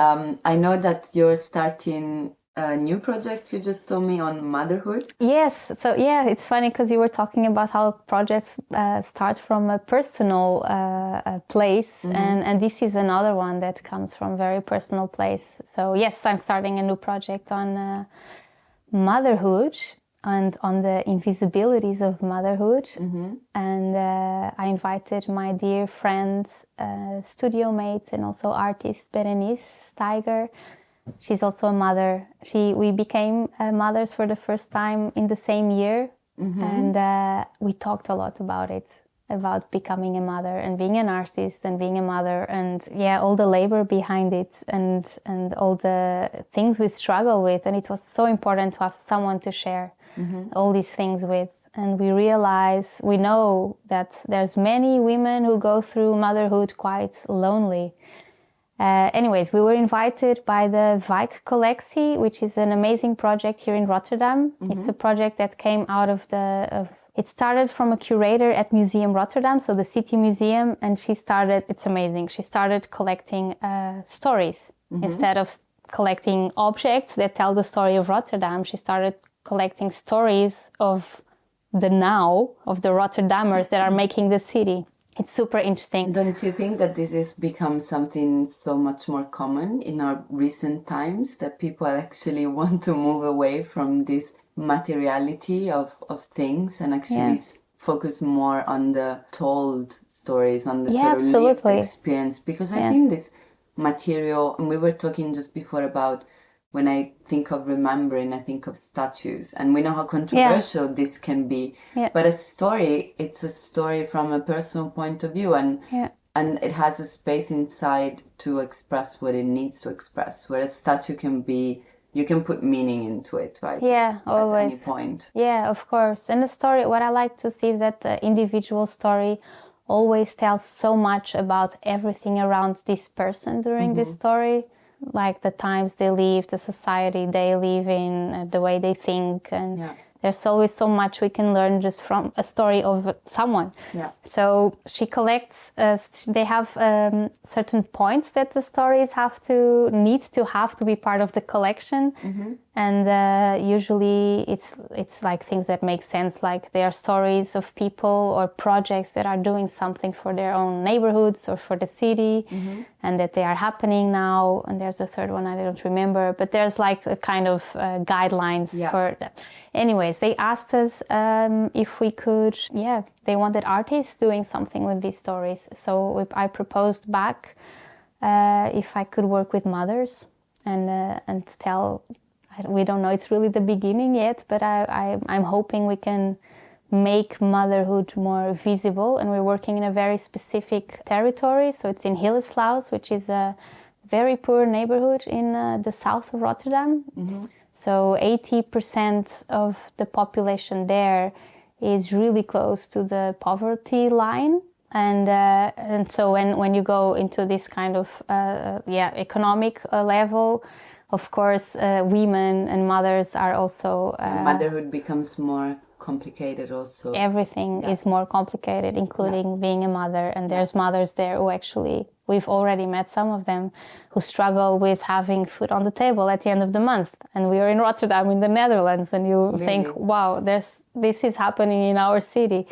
I know that you're starting a new project, you just told me, on motherhood. Yes, so yeah, it's funny because you were talking about how projects start from a personal place, and this is another one that comes from a very personal place. So yes, I'm starting a new project on motherhood and on the invisibilities of motherhood. And I invited my dear friend, studio mate and also artist Berenice Steiger. She's also a mother. We became mothers for the first time in the same year. And we talked a lot about it, about becoming a mother and being an artist and being a mother, and all the labor behind it and all the things we struggle with. And it was so important to have someone to share all these things with. And we know that there's many women who go through motherhood quite lonely. Anyways, we were invited by the Wijk Collectie, which is an amazing project here in Rotterdam. It's a project that came out of it started from a curator at Museum Rotterdam, so the city museum, and it's amazing, she started collecting stories. Instead of collecting objects that tell the story of Rotterdam, she started collecting stories of the now, of the Rotterdammers that are making the city. It's super interesting. Don't you think that this has become something so much more common in our recent times, that people actually want to move away from this materiality of things and actually focus more on the told stories, on the sort of lived experience? Because I think material. And we were talking just before about when I think of remembering, I think of statues. And we know how controversial this can be. Yeah. But a story, it's a story from a personal point of view. And it has a space inside to express what it needs to express. Whereas statue can be, you can put meaning into it, right? Yeah, always. At any point. Yeah, of course. And the story, what I like to see is that the individual story always tells so much about everything around this person during this story, like the times they live, the society they live in, the way they think, and there's always so much we can learn just from a story of someone. Yeah. So she collects, they have certain points that the stories need to be part of the collection. And usually it's like things that make sense, like they are stories of people or projects that are doing something for their own neighborhoods or for the city, and that they are happening now. And there's a third one I don't remember, but there's like a kind of guidelines for that. Anyways, they asked us if we could, they wanted artists doing something with these stories. So I proposed back if I could work with mothers and tell, we don't know, it's really the beginning yet, but I'm hoping we can make motherhood more visible. And we're working in a very specific territory. So it's in Hilleslaus, which is a very poor neighborhood in the south of Rotterdam. So 80% of the population there is really close to the poverty line. And so when you go into this kind of economic level, of course, women and mothers are also... motherhood becomes more complicated also. Everything is more complicated, including being a mother. And there's mothers there who actually... We've already met some of them who struggle with having food on the table at the end of the month. And we are in Rotterdam, in the Netherlands, and you think, wow, this is happening in our city.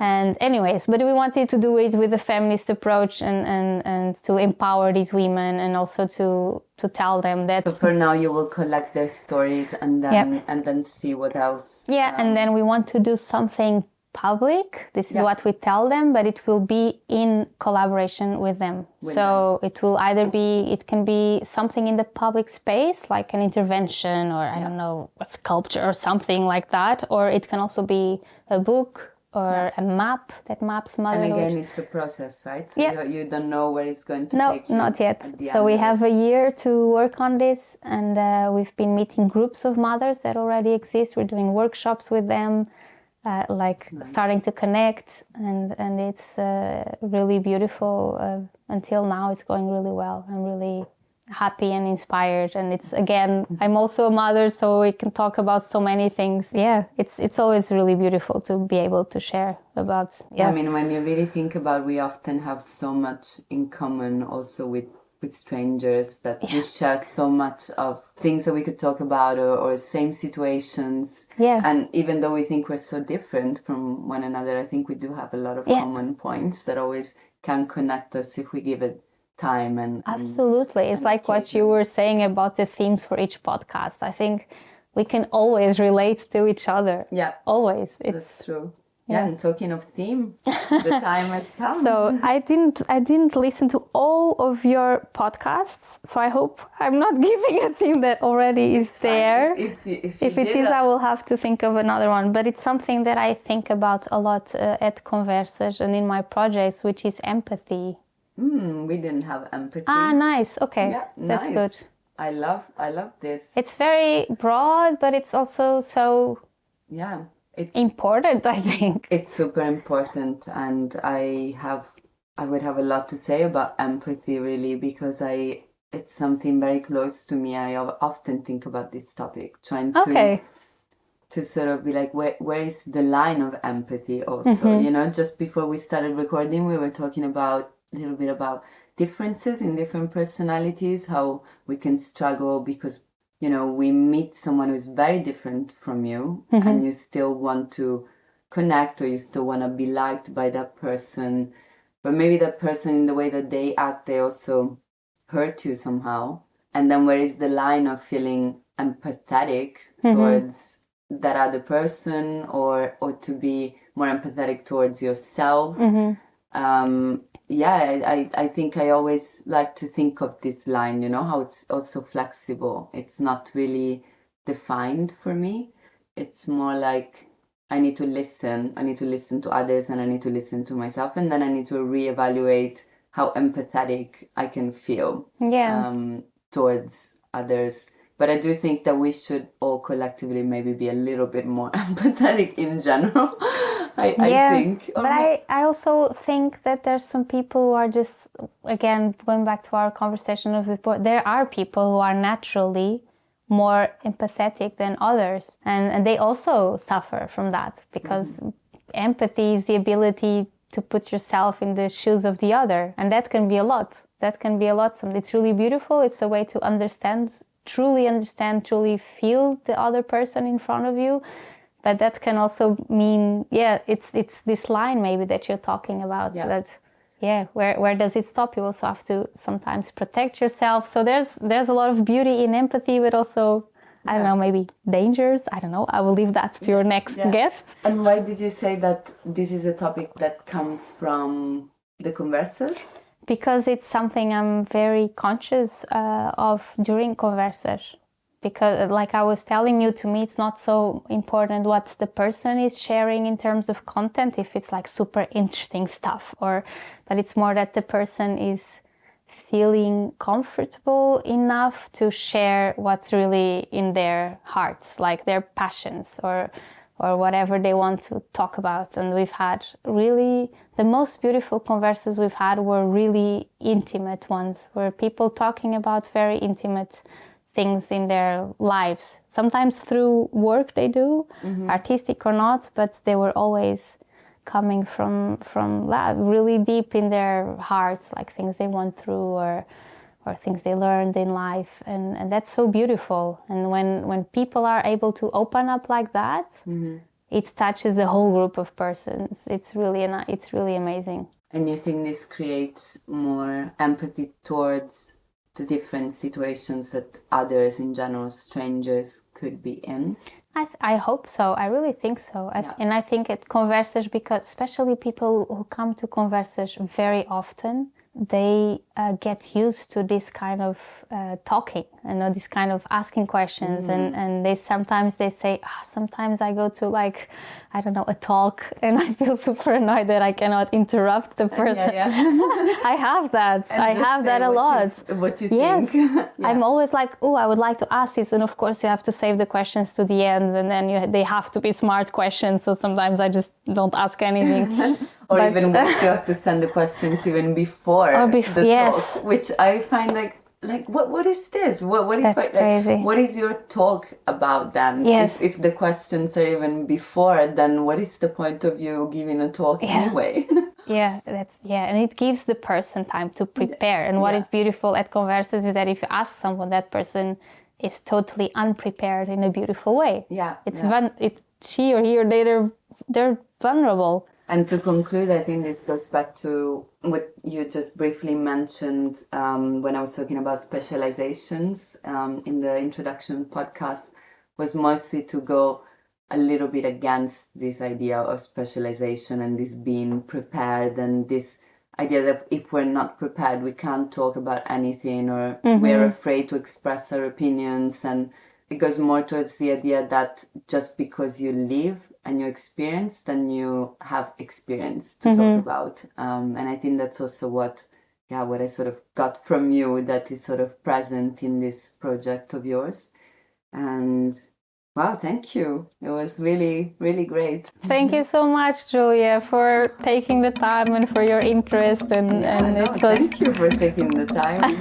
And anyways, but we wanted to do it with a feminist approach and to empower these women, and also to tell them that... So for now you will collect their stories and then see what else... and then we want to do something public. This is what we tell them, but it will be in collaboration with them. It will either be, it can be something in the public space, like an intervention, or I don't know, a sculpture or something like that, or it can also be a book or a map that maps motherhood. And again, it's a process, right? So you don't know where it's going to take you. No, not yet. So we have a year to work on this, and we've been meeting groups of mothers that already exist. We're doing workshops with them, starting to connect, and it's really beautiful. Until now, it's going really well. I'm really happy and inspired, and it's, again, I'm also a mother, so we can talk about so many things. It's always really beautiful to be able to share about. I mean, when you really think about, we often have so much in common also with strangers, that we share so much of things that we could talk about, or same situations. And even though we think we're so different from one another, I think we do have a lot of common points that always can connect us if we give it time. And absolutely, it's like what you were saying about the themes for each podcast. I think we can always relate to each other. Always. That's true. And talking of theme, the time has come. So I didn't listen to all of your podcasts, so I hope I'm not giving a theme that already is there. If it is, I will have to think of another one. But it's something that I think about a lot at Conversas and in my projects, which is empathy. We didn't have empathy. Nice. Okay, that's good. I love this. It's very broad, but it's also so... It's important, I think. It's super important, and I would have a lot to say about empathy, really, because it's something very close to me. I often think about this topic, trying to sort of be like, where is the line of empathy also? You know, just before we started recording, we were talking about a little bit about differences in different personalities, how we can struggle because, you know, we meet someone who's very different from you, and you still want to connect, or you still want to be liked by that person. But maybe that person, in the way that they act, they also hurt you somehow. And then where is the line of feeling empathetic towards that other person, or to be more empathetic towards yourself? I think I always like to think of this line, how it's also flexible. It's not really defined for me. It's more like I need to listen to others, and I need to listen to myself, and then I need to reevaluate how empathetic I can feel towards others. But I do think that we should all collectively maybe be a little bit more empathetic in general. I think. But I also think that there's some people who are just, again, going back to our conversation of before, there are people who are naturally more empathetic than others. And they also suffer from that, because empathy is the ability to put yourself in the shoes of the other. And that can be a lot. It's really beautiful. It's a way to truly feel the other person in front of you. But that can also mean, it's this line maybe that you're talking about. Where does it stop? You also have to sometimes protect yourself. So there's a lot of beauty in empathy, but also, I don't know, maybe dangers. I don't know. I will leave that to your next guest. And why did you say that this is a topic that comes from the Conversas? Because it's something I'm very conscious of during Conversas. Because, like I was telling you, to me, it's not so important what the person is sharing in terms of content, if it's like super interesting stuff, but it's more that the person is feeling comfortable enough to share what's really in their hearts, like their passions or whatever they want to talk about. And we've had really, the most beautiful conversations we've had were really intimate ones, where people talking about very intimate things in their lives, sometimes through work they do, artistic or not, but they were always coming from that really deep in their hearts, like things they went through or things they learned in life, and that's so beautiful. And when people are able to open up like that, it touches the whole group of persons. It's really amazing. And you think this creates more empathy towards the different situations that others, in general, strangers, could be in? I hope so. I really think so. And I think at Conversas, because especially people who come to Conversas very often, they get used to this kind of talking, this kind of asking questions. And they sometimes say, sometimes I go to a talk and I feel super annoyed that I cannot interrupt the person. I have that. I have that a lot. What you think. Yes. I'm always like, I would like to ask this. And of course you have to save the questions to the end, and then they have to be smart questions. So sometimes I just don't ask anything. Even worse, you have to send the questions even before the talk, which I find like what is this? What if crazy. What is your talk about then? Yes. If the questions are even before, then what is the point of you giving a talk anyway? And it gives the person time to prepare. And what is beautiful at Conversas is that if you ask someone, that person is totally unprepared in a beautiful way. She or he or they're vulnerable. And to conclude, I think this goes back to what you just briefly mentioned when I was talking about specializations in the introduction podcast, was mostly to go a little bit against this idea of specialization and this being prepared, and this idea that if we're not prepared, we can't talk about anything, or we're afraid to express our opinions. And it goes more towards the idea that just because you live and you experience, then you have experience to talk about. And I think that's also what I sort of got from you, that is sort of present in this project of yours. And wow, thank you. It was really, really great. Thank you so much, Giulia, for taking the time and for your interest. Thank you for taking the time.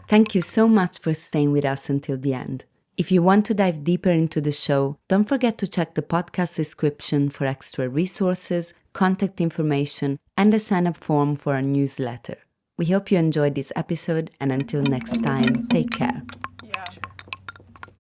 Thank you so much for staying with us until the end. If you want to dive deeper into the show, don't forget to check the podcast description for extra resources, contact information, and a sign-up form for our newsletter. We hope you enjoyed this episode, and until next time, take care.